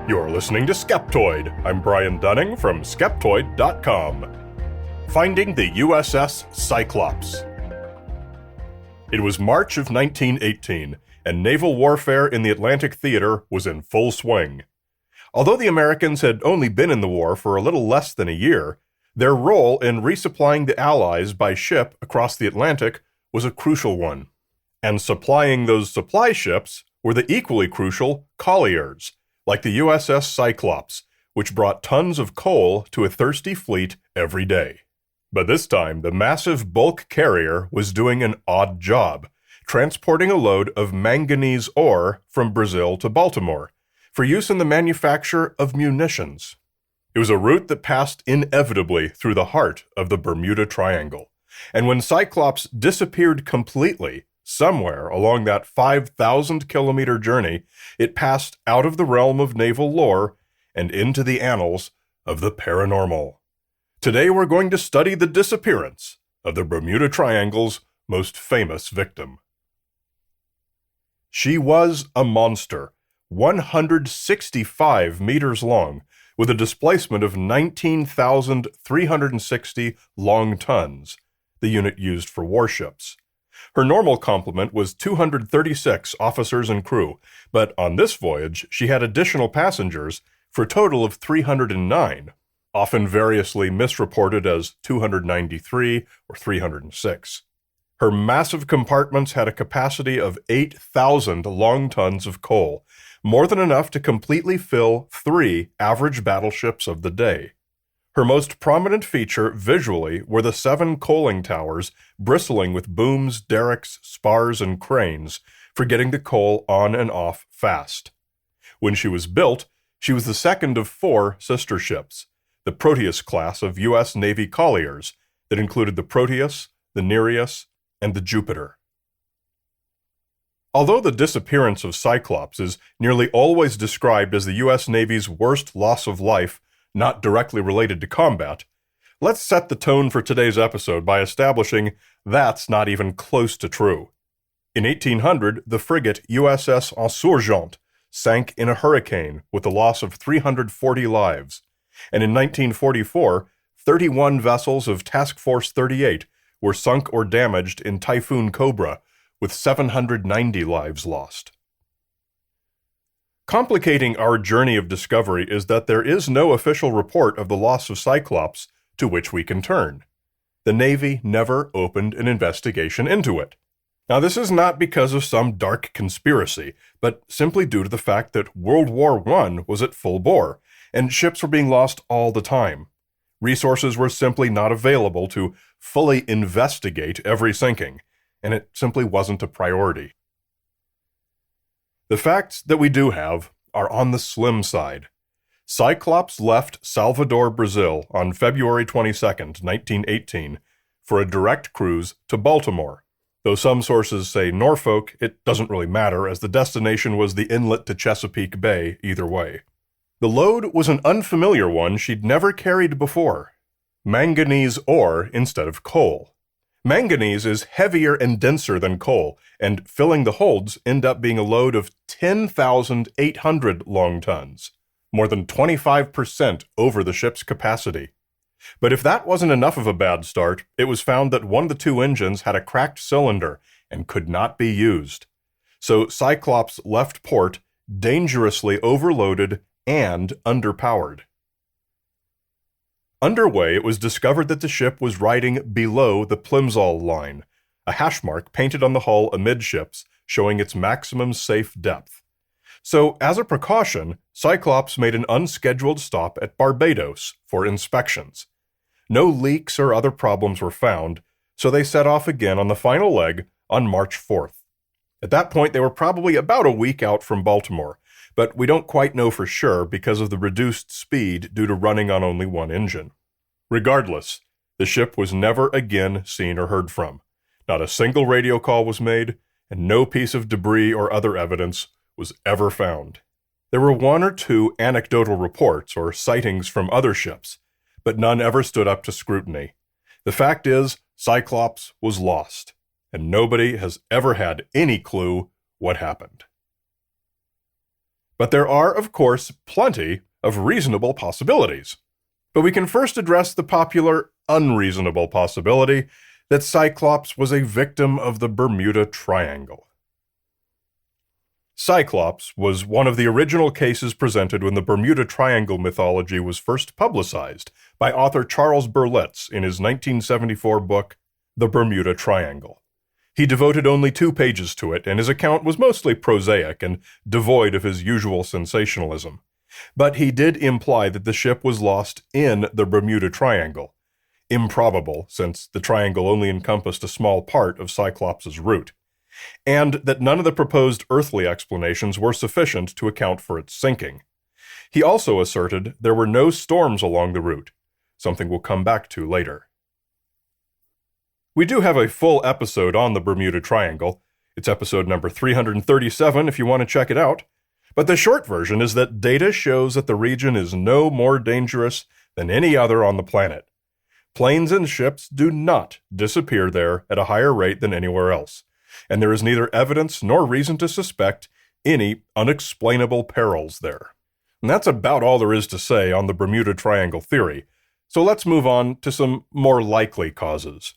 You're listening to Skeptoid. I'm Brian Dunning from Skeptoid.com. Finding the USS Cyclops. It was March of 1918, and naval warfare in the Atlantic theater was in full swing. Although the Americans had only been in the war for a little less than a year, their role in resupplying the Allies by ship across the Atlantic was a crucial one. And supplying those supply ships were the equally crucial colliers, like the USS Cyclops, which brought tons of coal to a thirsty fleet every day. But this time, the massive bulk carrier was doing an odd job, transporting a load of manganese ore from Brazil to Baltimore for use in the manufacture of munitions. It was a route that passed inevitably through the heart of the Bermuda Triangle, and when Cyclops disappeared completely, somewhere along that 5,000-kilometer journey, it passed out of the realm of naval lore and into the annals of the paranormal. Today we're going to study the disappearance of the Bermuda Triangle's most famous victim. She was a monster, 165 meters long, with a displacement of 19,360 long tons, the unit used for warships. Her normal complement was 236 officers and crew, but on this voyage she had additional passengers for a total of 309, often variously misreported as 293 or 306. Her massive compartments had a capacity of 8,000 long tons of coal, more than enough to completely fill 3 average battleships of the day. Her most prominent feature visually were the 7 coaling towers bristling with booms, derricks, spars, and cranes for getting the coal on and off fast. When she was built, she was the second of 4 sister ships, the Proteus class of U.S. Navy colliers that included the Proteus, the Nereus, and the Jupiter. Although the disappearance of Cyclops is nearly always described as the U.S. Navy's worst loss of life not directly related to combat, let's set the tone for today's episode by establishing that's not even close to true. In 1800, the frigate USS Insurgente sank in a hurricane with a loss of 340 lives, and in 1944, 31 vessels of Task Force 38 were sunk or damaged in Typhoon Cobra, with 790 lives lost. Complicating our journey of discovery is that there is no official report of the loss of Cyclops to which we can turn. The Navy never opened an investigation into it. Now, this is not because of some dark conspiracy, but simply due to the fact that World War I was at full bore, and ships were being lost all the time. Resources were simply not available to fully investigate every sinking, and it simply wasn't a priority. The facts that we do have are on the slim side. Cyclops left Salvador, Brazil on February 22, 1918, for a direct cruise to Baltimore. Though some sources say Norfolk, it doesn't really matter as the destination was the inlet to Chesapeake Bay either way. The load was an unfamiliar one she'd never carried before: manganese ore instead of coal. Manganese is heavier and denser than coal, and filling the holds end up being a load of 10,800 long tons, more than 25% over the ship's capacity. But if that wasn't enough of a bad start, it was found that one of the 2 engines had a cracked cylinder and could not be used. So Cyclops left port dangerously overloaded and underpowered. Underway, it was discovered that the ship was riding below the Plimsoll line, a hash mark painted on the hull amidships showing its maximum safe depth. So, as a precaution, Cyclops made an unscheduled stop at Barbados for inspections. No leaks or other problems were found, so they set off again on the final leg on March 4th. At that point, they were probably about a week out from Baltimore, but we don't quite know for sure because of the reduced speed due to running on only 1 engine. Regardless, the ship was never again seen or heard from. Not a single radio call was made, and no piece of debris or other evidence was ever found. There were 1 or 2 anecdotal reports or sightings from other ships, but none ever stood up to scrutiny. The fact is, Cyclops was lost, and nobody has ever had any clue what happened. But there are, of course, plenty of reasonable possibilities. But we can first address the popular unreasonable possibility that Cyclops was a victim of the Bermuda Triangle. Cyclops was one of the original cases presented when the Bermuda Triangle mythology was first publicized by author Charles Berlitz in his 1974 book, The Bermuda Triangle. He devoted only 2 pages to it, and his account was mostly prosaic and devoid of his usual sensationalism. But he did imply that the ship was lost in the Bermuda Triangle. Improbable, since the triangle only encompassed a small part of Cyclops' route, and that none of the proposed earthly explanations were sufficient to account for its sinking. He also asserted there were no storms along the route, something we'll come back to later. We do have a full episode on the Bermuda Triangle. It's episode number 337 if you want to check it out. But the short version is that data shows that the region is no more dangerous than any other on the planet. Planes and ships do not disappear there at a higher rate than anywhere else, and there is neither evidence nor reason to suspect any unexplainable perils there. And that's about all there is to say on the Bermuda Triangle theory, so let's move on to some more likely causes.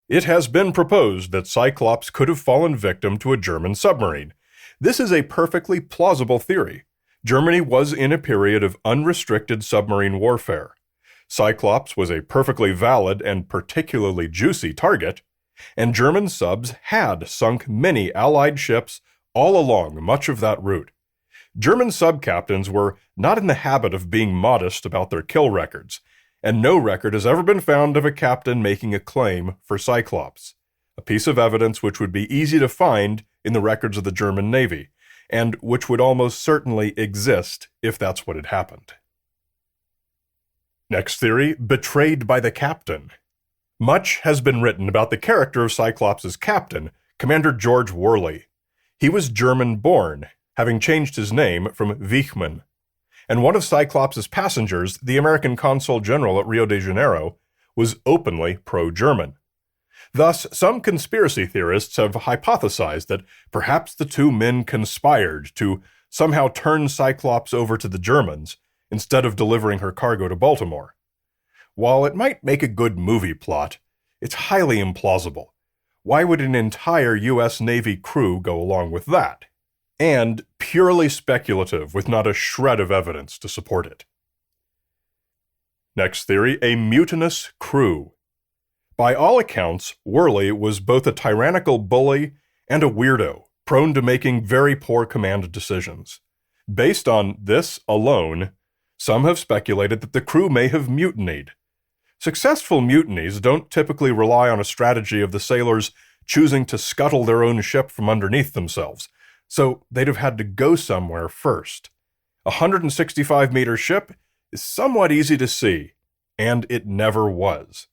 It has been proposed that Cyclops could have fallen victim to a German submarine. This is a perfectly plausible theory. Germany was in a period of unrestricted submarine warfare. Cyclops was a perfectly valid and particularly juicy target, and German subs had sunk many Allied ships all along much of that route. German sub-captains were not in the habit of being modest about their kill records, and no record has ever been found of a captain making a claim for Cyclops, a piece of evidence which would be easy to find in the records of the German Navy, and which would almost certainly exist if that's what had happened. Next theory, betrayed by the captain. Much has been written about the character of Cyclops' captain, Commander George Worley. He was German-born, having changed his name from Wichmann. And one of Cyclops' passengers, the American Consul General at Rio de Janeiro, was openly pro-German. Thus, some conspiracy theorists have hypothesized that perhaps the 2 men conspired to somehow turn Cyclops over to the Germans instead of delivering her cargo to Baltimore. While it might make a good movie plot, it's highly implausible. Why would an entire U.S. Navy crew go along with that? And purely speculative with not a shred of evidence to support it. Next theory, a mutinous crew. By all accounts, Worley was both a tyrannical bully and a weirdo, prone to making very poor command decisions. Based on this alone, some have speculated that the crew may have mutinied. Successful mutinies don't typically rely on a strategy of the sailors choosing to scuttle their own ship from underneath themselves, so they'd have had to go somewhere first. A 165-meter ship is somewhat easy to see, and it never was.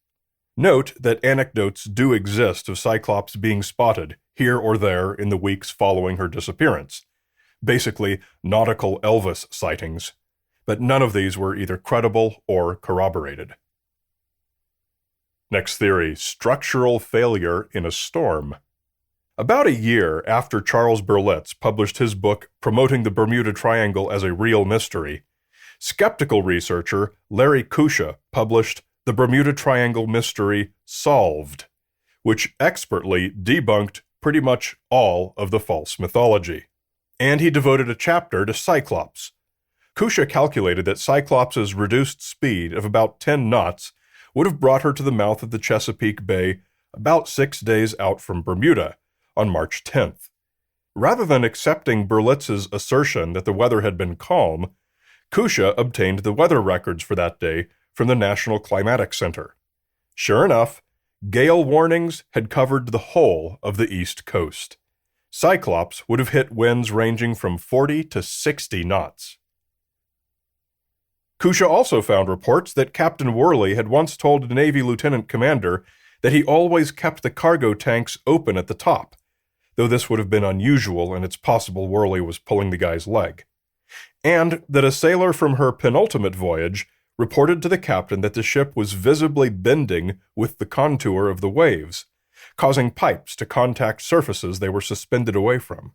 Note that anecdotes do exist of Cyclops being spotted here or there in the weeks following her disappearance. Basically, nautical Elvis sightings, but none of these were either credible or corroborated. Next theory, structural failure in a storm. About a year after Charles Berlitz published his book promoting the Bermuda Triangle as a real mystery, skeptical researcher Larry Kusha published The Bermuda Triangle Mystery Solved, which expertly debunked pretty much all of the false mythology. And he devoted a chapter to Cyclops. Kusha calculated that Cyclops' reduced speed of about 10 knots would have brought her to the mouth of the Chesapeake Bay about 6 days out from Bermuda, on March 10th. Rather than accepting Berlitz's assertion that the weather had been calm, Kusha obtained the weather records for that day from the National Climatic Center. Sure enough, gale warnings had covered the whole of the East Coast. Cyclops would have hit winds ranging from 40 to 60 knots. Kusha also found reports that Captain Worley had once told a Navy lieutenant commander that he always kept the cargo tanks open at the top, though this would have been unusual and it's possible Worley was pulling the guy's leg, and that a sailor from her penultimate voyage reported to the captain that the ship was visibly bending with the contour of the waves, causing pipes to contact surfaces they were suspended away from.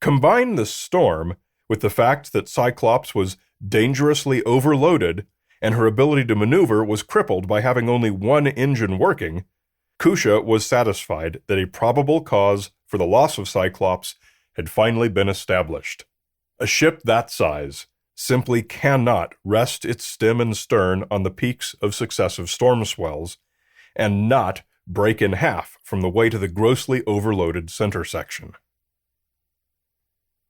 Combine the storm with the fact that Cyclops was dangerously overloaded and her ability to maneuver was crippled by having only one engine working, Kusha was satisfied that a probable cause for the loss of Cyclops had finally been established. A ship that size simply cannot rest its stem and stern on the peaks of successive storm swells and not break in half from the weight of the grossly overloaded center section.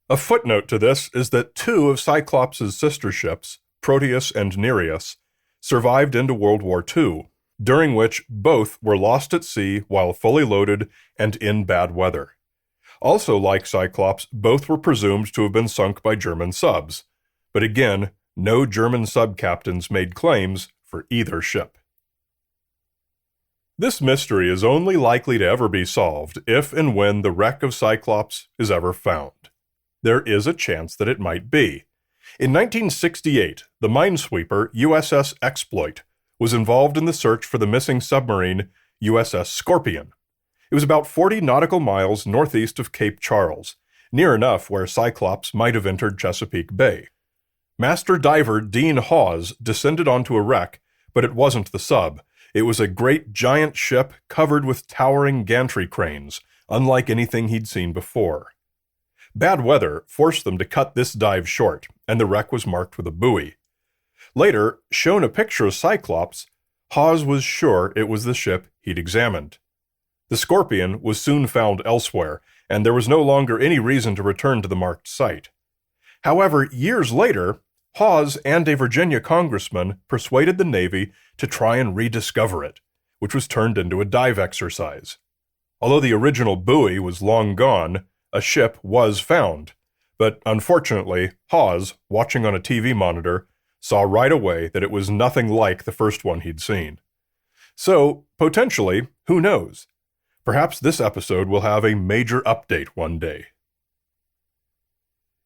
A footnote to this is that two of Cyclops' sister ships, Proteus and Nereus, survived into World War II, during which both were lost at sea while fully loaded and in bad weather. Also, like Cyclops, both were presumed to have been sunk by German subs, but again, no German sub-captains made claims for either ship. This mystery is only likely to ever be solved if and when the wreck of Cyclops is ever found. There is a chance that it might be. In 1968, the minesweeper USS Exploit was involved in the search for the missing submarine USS Scorpion. It was about 40 nautical miles northeast of Cape Charles, near enough where Cyclops might have entered Chesapeake Bay. Master diver Dean Hawes descended onto a wreck, but it wasn't the sub. It was a great giant ship covered with towering gantry cranes, unlike anything he'd seen before. Bad weather forced them to cut this dive short, and the wreck was marked with a buoy. Later, shown a picture of Cyclops, Hawes was sure it was the ship he'd examined. The Scorpion was soon found elsewhere, and there was no longer any reason to return to the marked site. However, years later, Hawes and a Virginia congressman persuaded the Navy to try and rediscover it, which was turned into a dive exercise. Although the original buoy was long gone, a ship was found, but unfortunately, Hawes, watching on a TV monitor, saw right away that it was nothing like the first one he'd seen. So, potentially, who knows? Perhaps this episode will have a major update one day.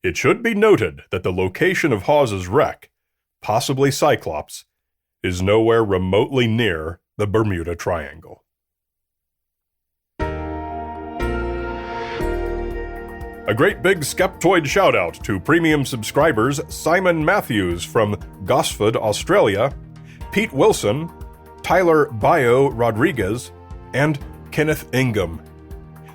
It should be noted that the location of Hawes' wreck, possibly Cyclops, is nowhere remotely near the Bermuda Triangle. A great big Skeptoid shout-out to premium subscribers Simon Matthews from Gosford, Australia, Pete Wilson, Tyler Bayo Rodriguez, and Kenneth Ingham.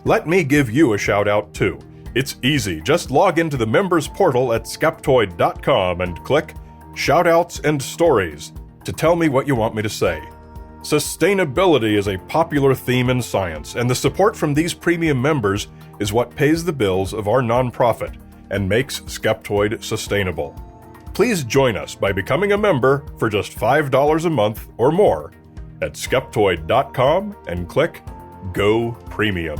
Let me give you a shout-out too. It's easy. Just log into the members portal at Skeptoid.com and click Shoutouts and Stories to tell me what you want me to say. Sustainability is a popular theme in science, and the support from these premium members is what pays the bills of our nonprofit and makes Skeptoid sustainable. Please join us by becoming a member for just $5 a month or more at Skeptoid.com and click Go Premium.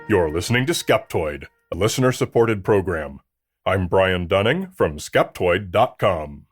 You're listening to Skeptoid, a listener-supported program. I'm Brian Dunning from Skeptoid.com.